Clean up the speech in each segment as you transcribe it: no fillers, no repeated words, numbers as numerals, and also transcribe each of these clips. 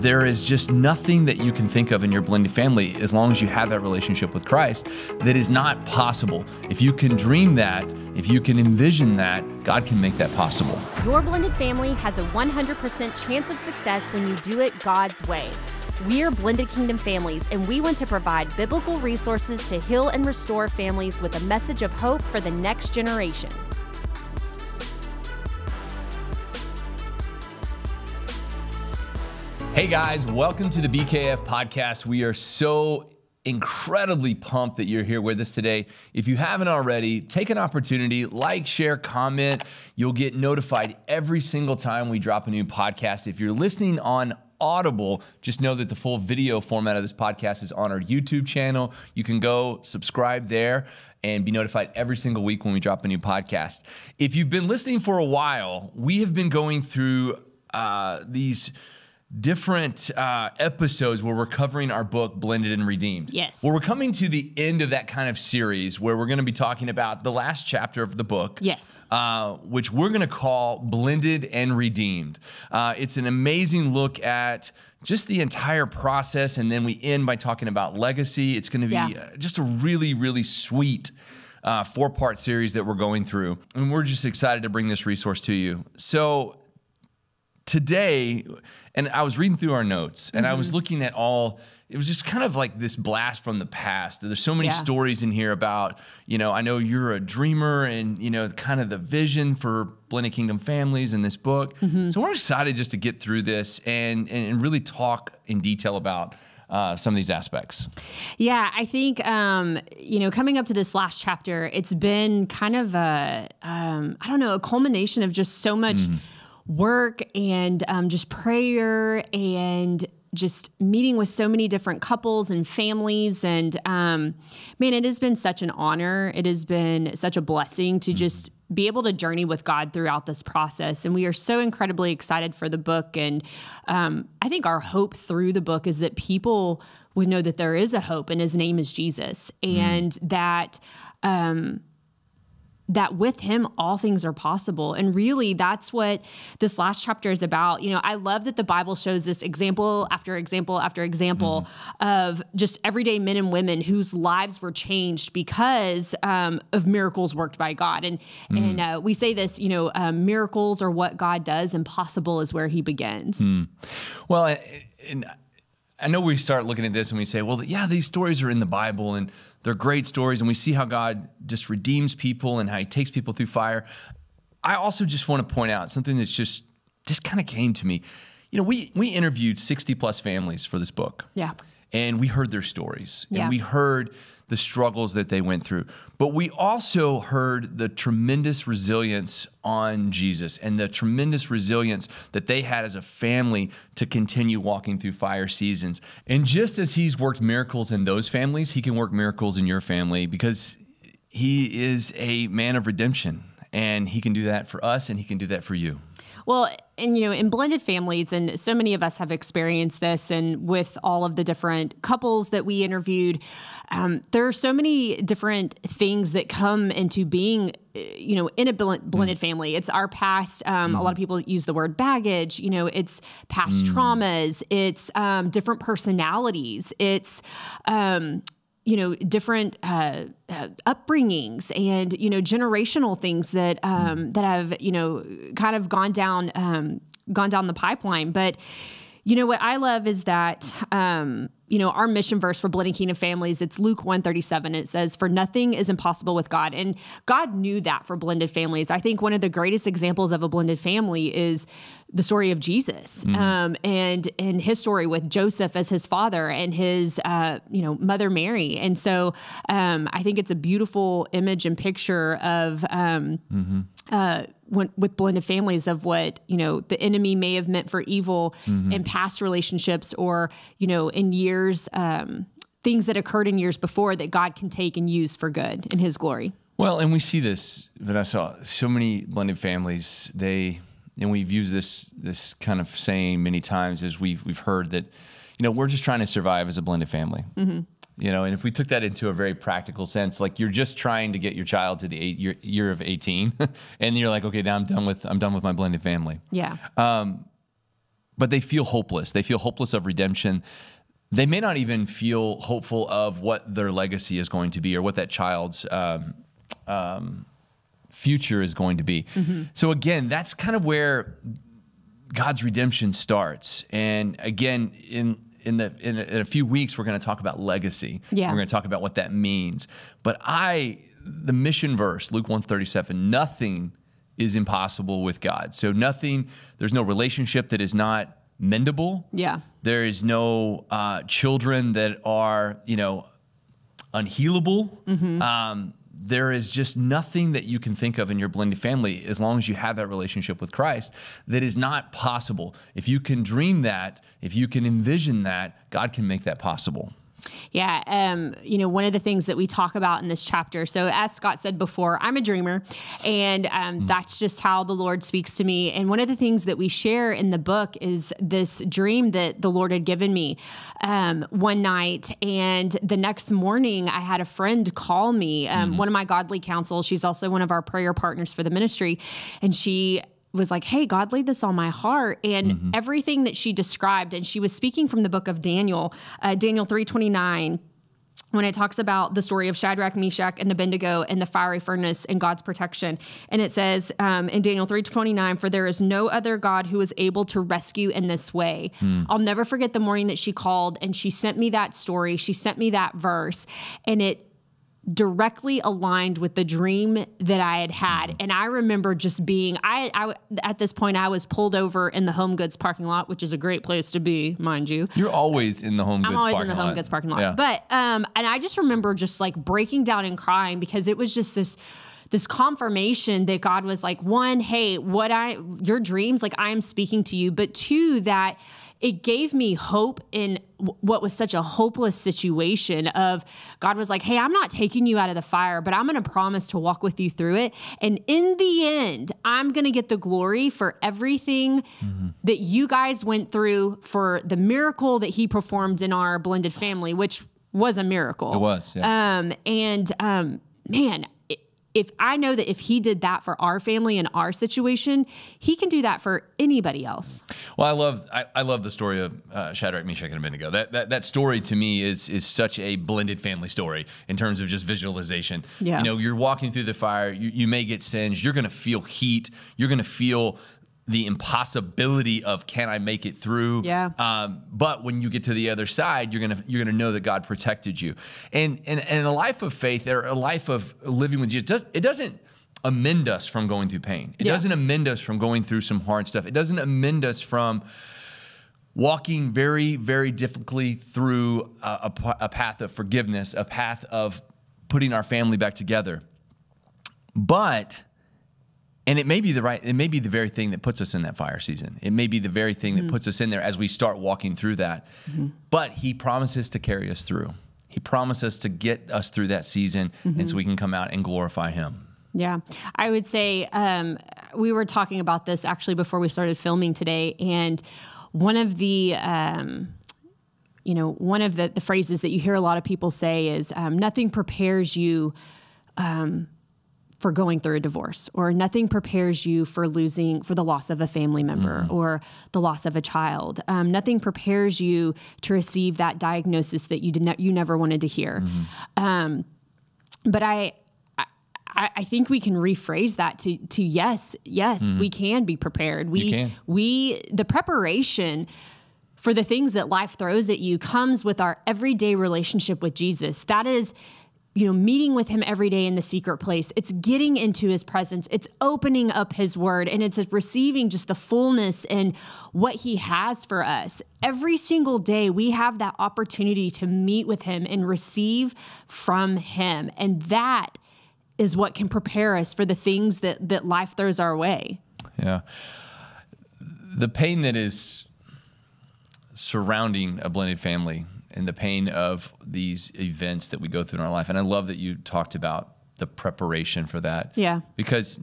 there is just nothing that you can think of in your blended family, as long as you have that relationship with Christ, that is not possible. If you can dream that, if you can envision that, God can make that possible. Your blended family has a 100% chance of success when you do it God's way. We are Blended Kingdom Families, and we want to provide biblical resources to heal and restore families with a message of hope for the next generation. Hey guys, welcome to the BKF Podcast. We are so incredibly pumped that you're here with us today. If you haven't already, take an opportunity, like, share, comment. You'll get notified every single time we drop a new podcast. If you're listening on Audible, just know that the full video format of this podcast is on our YouTube channel. You can go subscribe there and be notified every single week when we drop a new podcast. If you've been listening for a while, we have been going through these different episodes where we're covering our book, Blended and Redeemed. Yes. Well, we're coming to the end of that kind of series where we're going to be talking about the last chapter of the book. Yes. Which we're going to call Blended and Redeemed. It's an amazing look at just the entire process, and then we end by talking about legacy. It's going to be just a really, really sweet four-part series that we're going through, and we're just excited to bring this resource to you. So today, and I was reading through our notes, and I was looking at it was just kind of like this blast from the past. There's so many stories in here about, I know you're a dreamer and, kind of the vision for Blended Kingdom Families in this book. So we're excited just to get through this and really talk in detail about some of these aspects. Yeah, I think, coming up to this last chapter, it's been kind of a culmination of just so much work and just prayer and just meeting with so many different couples and families. And it has been such an honor. It has been such a blessing to just be able to journey with God throughout this process. And we are so incredibly excited for the book. And I think our hope through the book is that people would know that there is a hope, and his name is Jesus. And that with him, all things are possible. And really, that's what this last chapter is about. I love that the Bible shows this example after example after example of just everyday men and women whose lives were changed because of miracles worked by God. And we say this, miracles are what God does. Impossible is where he begins. Well, and I know we start looking at this and we say, well, yeah, these stories are in the Bible and they're great stories, and we see how God just redeems people and how he takes people through fire. I also just want to point out something that's just kind of came to me. We interviewed 60 plus families for this book. Yeah. And we heard their stories. Yeah. And we heard the struggles that they went through. But we also heard the tremendous resilience on Jesus and the tremendous resilience that they had as a family to continue walking through fire seasons. And just as he's worked miracles in those families, he can work miracles in your family because he is a man of redemption. And he can do that for us, and he can do that for you. Well, and in blended families, and so many of us have experienced this, and with all of the different couples that we interviewed, there are so many different things that come into being, in a blended family. It's our past. A lot of people use the word baggage. It's past traumas. It's different personalities. It's different upbringings and, generational things that have, kind of gone down the pipeline. But, what I love is that, our mission verse for Blended Kingdom Families, it's Luke 1:37. It says, "For nothing is impossible with God." And God knew that for blended families. I think one of the greatest examples of a blended family is the story of Jesus, and his story with Joseph as his father and his, mother Mary. And so I think it's a beautiful image and picture of with blended families of what, the enemy may have meant for evil in past relationships or, in years, things that occurred in years before that God can take and use for good in his glory. Well, and we see this, Vanessa, so many blended families, and we've used this kind of saying many times as we've heard that, we're just trying to survive as a blended family. And if we took that into a very practical sense, like you're just trying to get your child to the year of 18, and you're like, okay, now I'm done with my blended family. Yeah. but they feel hopeless. They feel hopeless of redemption. They may not even feel hopeful of what their legacy is going to be or what that child's future is going to be. So again, that's kind of where God's redemption starts. And again, in a few weeks, we're going to talk about legacy. Yeah. We're going to talk about what that means. But the mission verse, Luke 1:37, nothing is impossible with God. So there's no relationship that is not mendable. Yeah. There is no children that are, unhealable. There is just nothing that you can think of in your blended family, as long as you have that relationship with Christ, that is not possible. If you can dream that, if you can envision that, God can make that possible. Yeah. One of the things that we talk about in this chapter, so as Scott said before, I'm a dreamer, and that's just how the Lord speaks to me. And one of the things that we share in the book is this dream that the Lord had given me one night. And the next morning I had a friend call me, one of my godly counsel. She's also one of our prayer partners for the ministry. And she was like, hey, God laid this on my heart. And everything that she described, and she was speaking from the book of Daniel, Daniel 3:29, when it talks about the story of Shadrach, Meshach, and Abednego and the fiery furnace and God's protection. And it says in Daniel 3:29, for there is no other God who is able to rescue in this way. I'll never forget the morning that she called and she sent me that story. She sent me that verse, and it directly aligned with the dream that I had had. And I remember just being, I at this point, I was pulled over in the Home Goods parking lot, which is a great place to be, mind you. You're always in the Home Goods parking lot. I'm always in the Home Goods parking lot. Yeah. But, and I just remember just like breaking down and crying, because it was just this confirmation that God was like, one, hey, your dreams, like I am speaking to you, but two, that it gave me hope in what was such a hopeless situation of God was like, hey, I'm not taking you out of the fire, but I'm going to promise to walk with you through it. And in the end, I'm going to get the glory for everything that you guys went through, for the miracle that he performed in our blended family, which was a miracle. It was, yes. Man, if I know that if he did that for our family and our situation, he can do that for anybody else. Well, I love the story of Shadrach, Meshach, and Abednego. That story to me is such a blended family story in terms of just visualization. Yeah. You're walking through the fire. You may get singed. You're going to feel heat. You're going to feel the impossibility of, can I make it through? Yeah. But when you get to the other side, you're gonna know that God protected you. And a life of faith, or a life of living with Jesus, it doesn't amend us from going through pain. It doesn't amend us from going through some hard stuff. It doesn't amend us from walking very, very difficultly through a path of forgiveness, a path of putting our family back together. And it may be the very thing that puts us in that fire season. It may be the very thing that puts us in there as we start walking through that. But he promises to carry us through. He promises to get us through that season, and so we can come out and glorify him. Yeah. I would say we were talking about this actually before we started filming today, and one of the the phrases that you hear a lot of people say is nothing prepares you for going through a divorce, or nothing prepares you for the loss of a family member or the loss of a child. Nothing prepares you to receive that diagnosis that you never wanted to hear. But I think we can rephrase that to yes, we can be prepared. The preparation for the things that life throws at you comes with our everyday relationship with Jesus. That is, meeting with him every day in the secret place. It's getting into his presence. It's opening up his word, and it's receiving just the fullness and what he has for us. Every single day we have that opportunity to meet with him and receive from him. And that is what can prepare us for the things that life throws our way. Yeah. The pain that is surrounding a blended family, and the pain of these events that we go through in our life. And I love that you talked about the preparation for that. Yeah. Because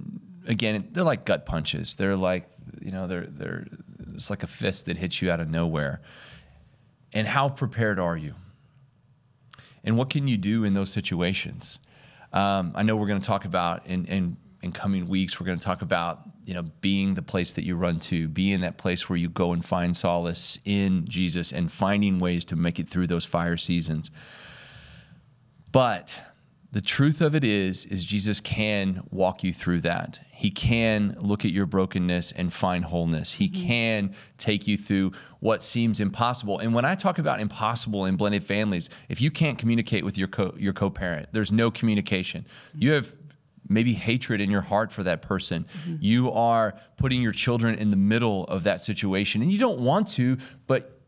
again, they're like gut punches. They're like, it's like a fist that hits you out of nowhere. And how prepared are you? And what can you do in those situations? I know we're going to talk about and in coming weeks, we're going to talk about, being the place that you run to, being that place where you go and find solace in Jesus and finding ways to make it through those fire seasons. But the truth of it is Jesus can walk you through that. He can look at your brokenness and find wholeness. He can take you through what seems impossible. And when I talk about impossible in blended families, if you can't communicate with your co-parent, there's no communication. You have maybe hatred in your heart for that person. You are putting your children in the middle of that situation, and you don't want to, but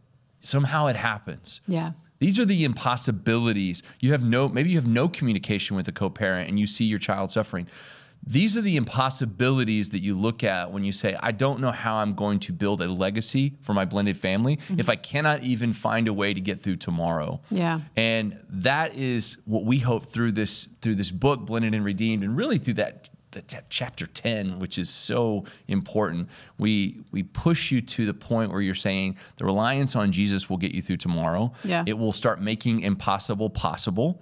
somehow it happens. Yeah. These are the impossibilities. Maybe you have no communication with a co-parent and you see your child suffering. These are the impossibilities that you look at when you say, I don't know how I'm going to build a legacy for my blended family if I cannot even find a way to get through tomorrow. Yeah. And that is what we hope through this book, Blended and Redeemed, and really through that chapter 10, which is so important. We push you to the point where you're saying the reliance on Jesus will get you through tomorrow. Yeah. It will start making impossible possible.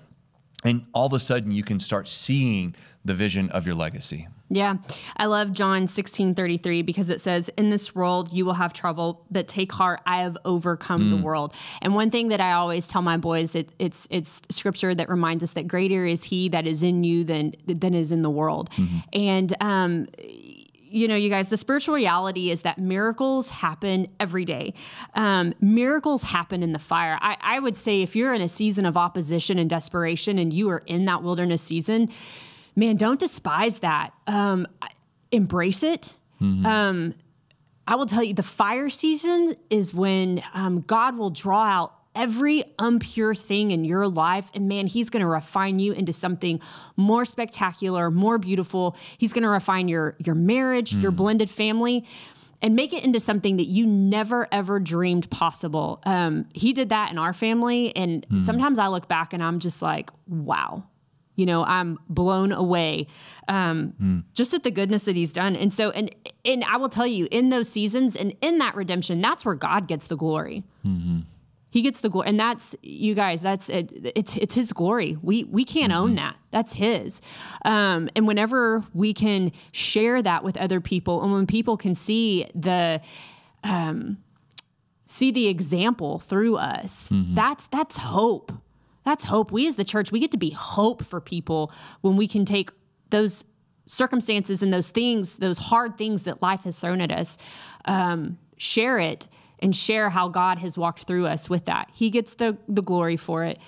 And all of a sudden you can start seeing the vision of your legacy. Yeah. I love John 16:33 because it says, in this world you will have trouble, but take heart, I have overcome the world. And one thing that I always tell my boys, it's scripture that reminds us that greater is he that is in you than is in the world. And, you guys, the spiritual reality is that miracles happen every day. Miracles happen in the fire. I would say if you're in a season of opposition and desperation and you are in that wilderness season, man, don't despise that. Embrace it. I will tell you, the fire season is when God will draw out every impure thing in your life. And man, he's going to refine you into something more spectacular, more beautiful. He's going to refine your marriage, your blended family, and make it into something that you never, ever dreamed possible. He did that in our family. And sometimes I look back and I'm just like, wow. I'm blown away just at the goodness that he's done. And so, and I will tell you, in those seasons and in that redemption, that's where God gets the glory. He gets the glory. And that's, you guys, that's it. It's his glory. We can't own that. That's his. And whenever we can share that with other people, and when people can see the example through us, that's hope. That's hope. We as the church, we get to be hope for people when we can take those circumstances and those things, those hard things that life has thrown at us, share it and share how God has walked through us with that. He gets the glory for it.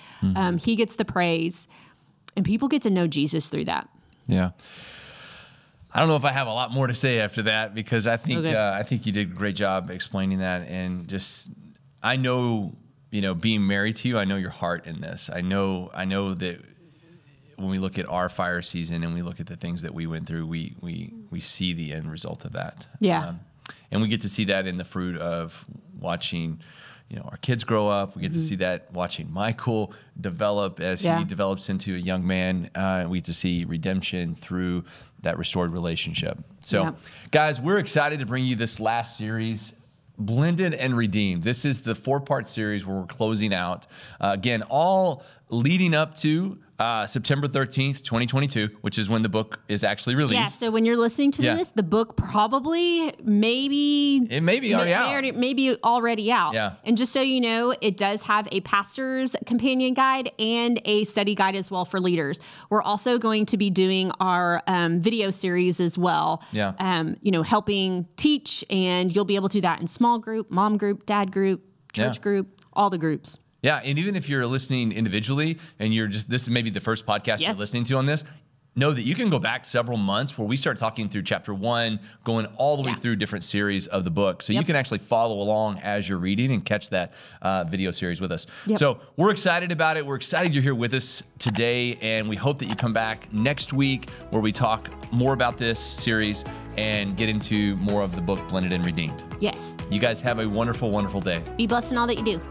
He gets the praise, and people get to know Jesus through that. Yeah. I don't know if I have a lot more to say after that, because I think you did a great job explaining that. And just, I know, being married to you, I know your heart in this. I know that when we look at our fire season and we look at the things that we went through, we see the end result of that. Yeah. And we get to see that in the fruit of watching, our kids grow up. We get to see that watching Michael develop as he develops into a young man. We get to see redemption through that restored relationship. So, guys, we're excited to bring you this last series, Blended and Redeemed. This is the 4-part series where we're closing out. Again, all leading up to September 13th, 2022, which is when the book is actually released. Yeah, so when you're listening to this, the book probably It may be already out. Maybe already out. Yeah. And just so you know, it does have a pastor's companion guide and a study guide as well for leaders. We're also going to be doing our video series as well. Yeah. Helping teach, and you'll be able to do that in small group, mom group, dad group, church group, all the groups. Yeah, and even if you're listening individually and this is maybe the first podcast you're listening to on this, know that you can go back several months where we start talking through chapter 1, going all the way through different series of the book. So you can actually follow along as you're reading and catch that video series with us. So we're excited about it. We're excited you're here with us today, and we hope that you come back next week where we talk more about this series and get into more of the book, Blended and Redeemed. Yes. You guys have a wonderful, wonderful day. Be blessed in all that you do.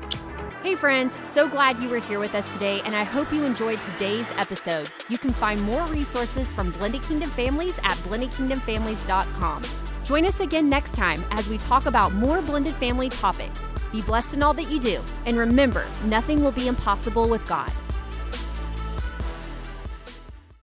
Hey friends, so glad you were here with us today, and I hope you enjoyed today's episode. You can find more resources from Blended Kingdom Families at blendedkingdomfamilies.com. Join us again next time as we talk about more blended family topics. Be blessed in all that you do, and remember, nothing will be impossible with God.